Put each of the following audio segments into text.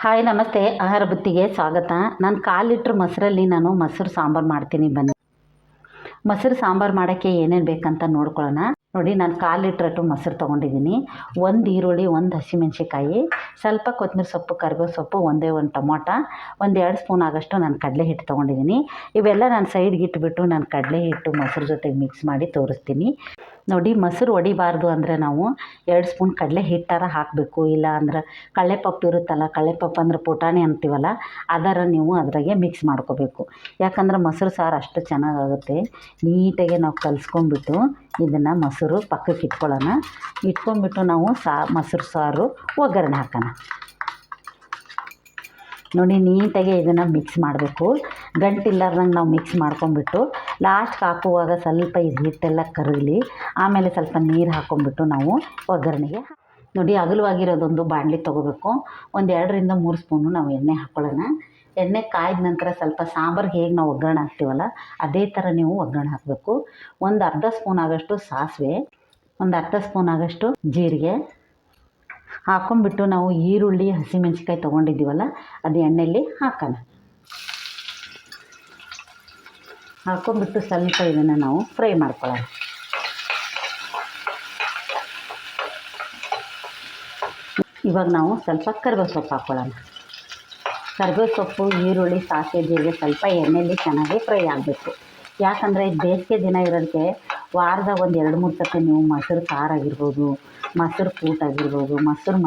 Hi ನಮಸ್ತೆ. ಆಹಾರ ಬುತ್ತಿಗೆ ಸ್ವಾಗತ. ನಾನು 1/4 ಲೀಟ್ರ್ ಮೊಸರಲ್ಲಿ ಮೊಸರು ಸಾಂಬಾರು ಮಾಡ್ತೀನಿ ಬನ್ನಿ. ಮೊಸರು ಸಾಂಬಾರು ಮಾಡೋಕ್ಕೆ ಏನೇನು ಬೇಕಂತ ನೋಡ್ಕೊಳ್ಳೋಣ. ನೋಡಿ, ನಾನು 1/4 ಲೀಟ್ರಷ್ಟು ಮೊಸರು ತೊಗೊಂಡಿದ್ದೀನಿ. 1 ಈರುಳ್ಳಿ, 1 ಹಸಿಮೆಣ್ಸಿಕಾಯಿ, ಸ್ವಲ್ಪ ಕೊತ್ತಂಬರಿ ಸೊಪ್ಪು, ಕರಿಬೇವು ಸೊಪ್ಪು, ಒಂದೇ 1 ಟೊಮೊಟ, 2 ಸ್ಪೂನ್ ಆಗೋಷ್ಟು ನಾನು ಕಡಲೆ ಹಿಟ್ಟು ತೊಗೊಂಡಿದ್ದೀನಿ. ಇವೆಲ್ಲ ನಾನು ಸೈಡ್ಗೆ ಇಟ್ಬಿಟ್ಟು ನಾನು ಕಡಲೆ ಹಿಟ್ಟು ಮೊಸರು ಜೊತೆಗೆ ಮಿಕ್ಸ್ ಮಾಡಿ ತೋರಿಸ್ತೀನಿ. ನೋಡಿ, ಮೊಸರು ಒಡಿಬಾರ್ದು ಅಂದರೆ ನಾವು 2 ಸ್ಪೂನ್ ಕಡಲೆ ಹಿಟ್ಟಾರ ಹಾಕಬೇಕು. ಇಲ್ಲ ಅಂದ್ರೆ ಕಡಲೆಪಪ್ಪು ಇರುತ್ತಲ್ಲ, ಕಡಲೆಪಪ್ಪು ಅಂದ್ರೆ ಪುಟಾಣಿ ಅಂತೀವಲ್ಲ, ಅದರ ನೀವು ಅದ್ರಾಗೆ ಮಿಕ್ಸ್ ಮಾಡ್ಕೋಬೇಕು. ಯಾಕಂದ್ರೆ ಮೊಸರು ಸಾರು ಅಷ್ಟು ಚೆನ್ನಾಗಾಗುತ್ತೆ. ನೀಟಾಗಿ ನಾವು ಕಲಿಸ್ಕೊಂಡ್ಬಿಟ್ಟು ಇದನ್ನು ಮೊಸರು ಪಕ್ಕಕ್ಕೆ ಇಟ್ಕೊಂಡ್ಬಿಟ್ಟು ನಾವು ಮೊಸರು ಸಾರು ಒಗ್ಗರಣೆ ಹಾಕೋಣ. ನೋಡಿ, ನೀಟಾಗಿ ಇದನ್ನು ಮಿಕ್ಸ್ ಮಾಡಬೇಕು. ಗಂಟಿಲ್ಲಾರ್ದಂಗೆ ನಾವು ಮಿಕ್ಸ್ ಮಾಡ್ಕೊಂಡ್ಬಿಟ್ಟು ಲಾಸ್ಟ್ಗೆ ಹಾಕುವಾಗ ಸ್ವಲ್ಪ ಇದು ಹಿಟ್ಟೆಲ್ಲ ಕರಗಲಿ. ಆಮೇಲೆ ಸ್ವಲ್ಪ ನೀರು ಹಾಕ್ಕೊಂಡ್ಬಿಟ್ಟು ನಾವು ಒಗ್ಗರಣೆಗೆ ನೋಡಿ ಅಗಲವಾಗಿರೋದೊಂದು ಬಾಣಲಿ ತೊಗೋಬೇಕು. 2 ರಿಂದ 3 ಸ್ಪೂನು ನಾವು ಎಣ್ಣೆ ಹಾಕ್ಕೊಳ್ಳೋಣ. ಎಣ್ಣೆ ಕಾಯ್ದ ನಂತರ ಸ್ವಲ್ಪ ಸಾಂಬಾರಿಗೆ ಹೇಗೆ ನಾವು ಒಗ್ಗರಣೆ ಹಾಕ್ತೀವಲ್ಲ ಅದೇ ಥರ ನೀವು ಒಗ್ಗರಣೆ ಹಾಕಬೇಕು. ಒಂದು ಅರ್ಧ ಸ್ಪೂನ್ ಆಗೋಷ್ಟು ಸಾಸಿವೆ, ಒಂದು ಅರ್ಧ ಸ್ಪೂನ್ ಆಗೋಷ್ಟು ಜೀರಿಗೆ ಹಾಕ್ಕೊಂಡ್ಬಿಟ್ಟು ನಾವು ಈರುಳ್ಳಿ, ಹಸಿಮೆಣ್ಸಿಕಾಯಿ ತೊಗೊಂಡಿದ್ದೀವಲ್ಲ ಅದು ಎಣ್ಣೆಯಲ್ಲಿ ಹಾಕೋಣ. ಹಾಕ್ಕೊಂಡ್ಬಿಟ್ಟು ಸ್ವಲ್ಪ ಇದನ್ನು ನಾವು ಫ್ರೈ ಮಾಡ್ಕೊಳ್ಳೋಣ. ಇವಾಗ ನಾವು ಸ್ವಲ್ಪ ಕರಿಬೇವು ಸೊಪ್ಪು ಹಾಕ್ಕೊಳ್ಳೋಣ. ಕರಿಬೇವು ಸೊಪ್ಪು, ಈರುಳ್ಳಿ, ಸಾಸಿವೆ, ಜೀರಿಗೆ ಸ್ವಲ್ಪ ಎಣ್ಣೆಯಲ್ಲಿ ಚೆನ್ನಾಗಿ ಫ್ರೈ ಆಗಬೇಕು. ಯಾಕಂದರೆ ಬೇಸಿಗೆ ದಿನ ಇರೋದಕ್ಕೆ ವಾರದಾಗ ಒಂದು 2-3 ಸತಿ ನೀವು ಮೊಸರು ಸಾರಾಗಿರ್ಬೋದು, ಮೊಸರು ಕೂಟಾಗಿರ್ಬೋದು, ಮೊಸರು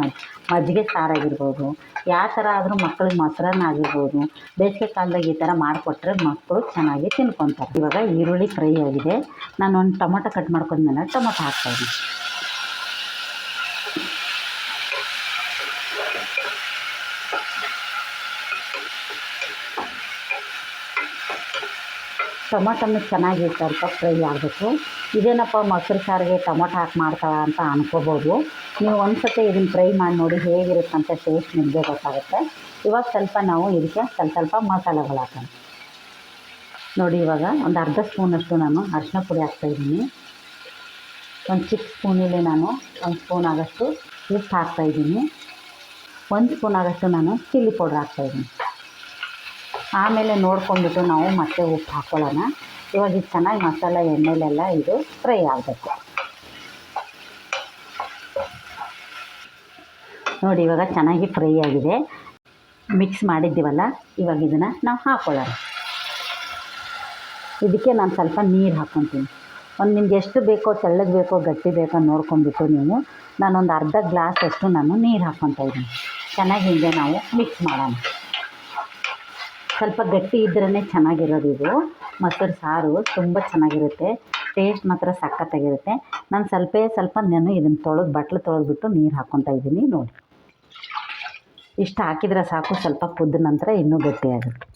ಮಜ್ಜಿಗೆ ಸಾರಾಗಿರ್ಬೋದು, ಯಾವ ಥರ ಆದರೂ ಮಕ್ಕಳಿಗೆ ಮೊಸರನ್ನ ಆಗಿರ್ಬೋದು, ಬೇಸಿಗೆ ಕಾಲದಾಗ ಈ ಥರ ಮಾಡಿಕೊಟ್ರೆ ಮಕ್ಕಳು ಚೆನ್ನಾಗಿ ತಿನ್ಕೊತಾರೆ. ಇವಾಗ ಈರುಳ್ಳಿ ಫ್ರೈ ಆಗಿದೆ. ನಾನು ಒಂದು ಟೊಮೊಟೊ ಕಟ್ ಮಾಡ್ಕೊಂಡ್ಮೇಲೆ ಟೊಮೊಟೊ ಹಾಕ್ತಾಯಿದ್ದೀನಿ. ಟೊಮೊಟೊನು ಚೆನ್ನಾಗಿ ಸ್ವಲ್ಪ ಫ್ರೈ ಆಗಬೇಕು. ಇದೇನಪ್ಪ ಮೊಸರು ಸಾರಿಗೆ ಟೊಮೊಟೊ ಹಾಕಿ ಮಾಡ್ತಾಳೆ ಅಂತ ಅನ್ಕೋಬೋದು. ನೀವು ಒಂದು ಸತಿ ಇದನ್ನು ಫ್ರೈ ಮಾಡಿ ನೋಡಿ, ಹೇಗಿರುತ್ತಂತ ಟೇಸ್ಟ್ ನಿಮಗೆ ಗೊತ್ತಾಗುತ್ತೆ. ಇವಾಗ ಸ್ವಲ್ಪ ನಾವು ಇದಕ್ಕೆ ಸ್ವಲ್ಪ ಮಸಾಲೆಗಳು ಹಾಕೋಣ. ನೋಡಿ, ಇವಾಗ ಒಂದು ಅರ್ಧ ಸ್ಪೂನಷ್ಟು ನಾನು ಅರಿಶಿನ ಪುಡಿ ಹಾಕ್ತಾಯಿದ್ದೀನಿ. ಒಂದು ಚಿಕ್ಕ ಸ್ಪೂನಲ್ಲಿ ನಾನು 1 ಸ್ಪೂನ್ ಆಗೋಷ್ಟು ಉಪ್ಪು ಹಾಕ್ತಾಯಿದ್ದೀನಿ. 1 ಸ್ಪೂನ್ ಆಗೋಷ್ಟು ನಾನು ಚಿಲ್ಲಿ ಪೌಡ್ರ್ ಹಾಕ್ತಾಯಿದ್ದೀನಿ. ಆಮೇಲೆ ನೋಡ್ಕೊಂಡ್ಬಿಟ್ಟು ನಾವು ಮತ್ತೆ ಉಪ್ಪು ಹಾಕ್ಕೊಳ್ಳೋಣ. ಇವಾಗ ಇದು ಚೆನ್ನಾಗಿ ಮಸಾಲೆ ಎಣ್ಣೆಲೆಲ್ಲ ಇದು ಫ್ರೈ ಆಗಬೇಕು. ನೋಡಿ, ಇವಾಗ ಚೆನ್ನಾಗಿ ಫ್ರೈ ಆಗಿದೆ. ಮಿಕ್ಸ್ ಮಾಡಿದ್ದೀವಲ್ಲ, ಇವಾಗ ಇದನ್ನು ನಾವು ಹಾಕ್ಕೊಳ್ಳೋಣ. ಇದಕ್ಕೆ ನಾನು ಸ್ವಲ್ಪ ನೀರು ಹಾಕ್ಕೊತೀನಿ. ನಿಮ್ಗೆ ಎಷ್ಟು ಬೇಕೋ, ತೆಳ್ಳಗೆ ಬೇಕೋ, ಗಟ್ಟಿ ಬೇಕೋ ನೋಡ್ಕೊಂಡ್ಬಿಟ್ಟು ನೀವು ನಾನೊಂದು ಅರ್ಧ ಗ್ಲಾಸಷ್ಟು ನಾನು ನೀರು ಹಾಕ್ಕೊತಾ ಇದ್ದೀನಿ. ಚೆನ್ನಾಗಿ ಹಿಂಗೆ ನಾವು ಮಿಕ್ಸ್ ಮಾಡೋಣ. ಸ್ವಲ್ಪ ಗಟ್ಟಿ ಇದ್ರೇ ಚೆನ್ನಾಗಿರೋದು. ಇದು ಮೊಸರು ಸಾರು ತುಂಬ ಚೆನ್ನಾಗಿರುತ್ತೆ. ಟೇಸ್ಟ್ ಮಾತ್ರ ಸಖತ್ತಾಗಿರುತ್ತೆ. ನಾನು ಸ್ವಲ್ಪ ನಾನು ಇದನ್ನು ಬಟ್ಲು ತೊಳೆದ್ಬಿಟ್ಟು ನೀರು ಹಾಕ್ಕೊತಾ ಇದ್ದೀನಿ. ನೋಡಿ, ಇಷ್ಟು ಹಾಕಿದರೆ ಸಾಕು. ಸ್ವಲ್ಪ ಕುದ್ದ ನಂತರ ಇನ್ನೂ ಗಟ್ಟಿಯಾಗುತ್ತೆ.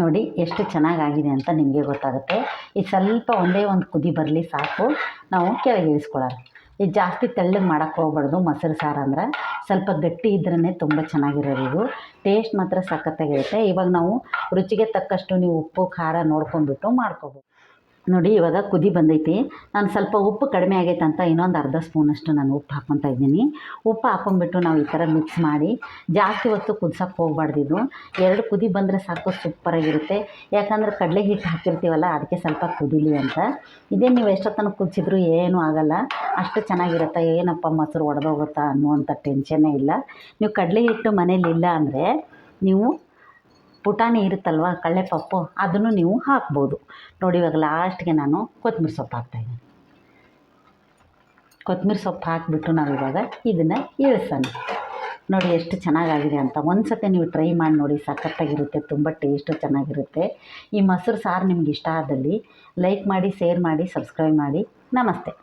ನೋಡಿ ಎಷ್ಟು ಚೆನ್ನಾಗಾಗಿದೆ ಅಂತ ನಿಮಗೆ ಗೊತ್ತಾಗುತ್ತೆ. ಇದು ಸ್ವಲ್ಪ ಒಂದೇ ಒಂದು ಕುದಿ ಬರಲಿ ಸಾಕು, ನಾವು ಕೆಳಗೆ ಇಳಿಸ್ಕೊಳ್ಳೋಣ. ಇದು ಜಾಸ್ತಿ ತೆಳ್ಳಗೆ ಮಾಡೋಕ್ಕೆ ಹೋಗ್ಬಾರ್ದು. ಮೊಸರು ಸಾರು ಅಂದ್ರೆ ಸ್ವಲ್ಪ ಗಟ್ಟಿ ಇದ್ರೇ ತುಂಬ ಚೆನ್ನಾಗಿರೋದು. ಇದು ಟೇಸ್ಟ್ ಮಾತ್ರ ಸಖತ್ತಾಗಿರುತ್ತೆ. ಇವಾಗ ನಾವು ರುಚಿಗೆ ತಕ್ಕಷ್ಟು ನೀವು ಉಪ್ಪು, ಖಾರ ನೋಡ್ಕೊಂಡ್ಬಿಟ್ಟು ಮಾಡ್ಕೋಬೋದು. ನೋಡಿ, ಇವಾಗ ಕುದಿ ಬಂದೈತಿ. ನಾನು ಸ್ವಲ್ಪ ಉಪ್ಪು ಕಡಿಮೆ ಆಗೈತೆ ಅಂತ ಇನ್ನೊಂದು ಅರ್ಧ ಸ್ಪೂನಷ್ಟು ನಾನು ಉಪ್ಪು ಹಾಕ್ಕೊತಾ ಇದ್ದೀನಿ. ಉಪ್ಪು ಹಾಕ್ಕೊಂಡ್ಬಿಟ್ಟು ನಾವು ಈ ಥರ ಮಿಕ್ಸ್ ಮಾಡಿ ಜಾಸ್ತಿ ಹೊತ್ತು ಕುದ್ಸೋಕ್ಕೆ ಹೋಗ್ಬಾರ್ದು. ಇದು 2 ಕುದಿ ಬಂದರೆ ಸಾಕು, ಸೂಪರಾಗಿರುತ್ತೆ. ಯಾಕಂದರೆ ಕಡಲೆ ಹಿಟ್ಟು ಹಾಕಿರ್ತೀವಲ್ಲ ಅದಕ್ಕೆ ಸ್ವಲ್ಪ ಕುದೀಲಿ ಅಂತ. ಇದೇ ನೀವು ಎಷ್ಟೊತ್ತನಕ ಕುದಿಸಿದ್ರು ಏನೂ ಆಗೋಲ್ಲ, ಅಷ್ಟು ಚೆನ್ನಾಗಿರುತ್ತೆ. ಏನಪ್ಪ ಮೊಸರು ಒಡೆದೋಗುತ್ತಾ ಅನ್ನುವಂಥ ಟೆನ್ಷನ್ನೇ ಇಲ್ಲ. ನೀವು ಕಡಲೆ ಹಿಟ್ಟು ಮನೇಲಿ ಇಲ್ಲ ಅಂದರೆ ನೀವು ಪುಟಾಣಿ ಇರುತ್ತಲ್ವ, ಕಡಲೆಪಪ್ಪು, ಅದನ್ನು ನೀವು ಹಾಕ್ಬೋದು. ನೋಡಿ, ಇವಾಗ ಲಾಸ್ಟ್ಗೆ ನಾನು ಕೊತ್ತಂಬರಿ ಸೊಪ್ಪು ಹಾಕ್ತಾಯಿದ್ದೀನಿ. ಕೊತ್ತಂಬರಿ ಸೊಪ್ಪು ಹಾಕಿಬಿಟ್ಟು ನಾವಿವಾಗ ಇದನ್ನು ಇಳಿಸೋಣ. ನೋಡಿ ಎಷ್ಟು ಚೆನ್ನಾಗಾಗಿದೆ ಅಂತ. ಒಂದು ಸತಿ ನೀವು ಟ್ರೈ ಮಾಡಿ ನೋಡಿ, ಸಖತ್ತಾಗಿರುತ್ತೆ. ತುಂಬ ಟೇಸ್ಟು ಚೆನ್ನಾಗಿರುತ್ತೆ. ಈ ಮೊಸರು ಸಾರು ನಿಮ್ಗೆ ಇಷ್ಟ ಆದಲ್ಲಿ ಲೈಕ್ ಮಾಡಿ, ಶೇರ್ ಮಾಡಿ, ಸಬ್ಸ್ಕ್ರೈಬ್ ಮಾಡಿ. ನಮಸ್ತೆ.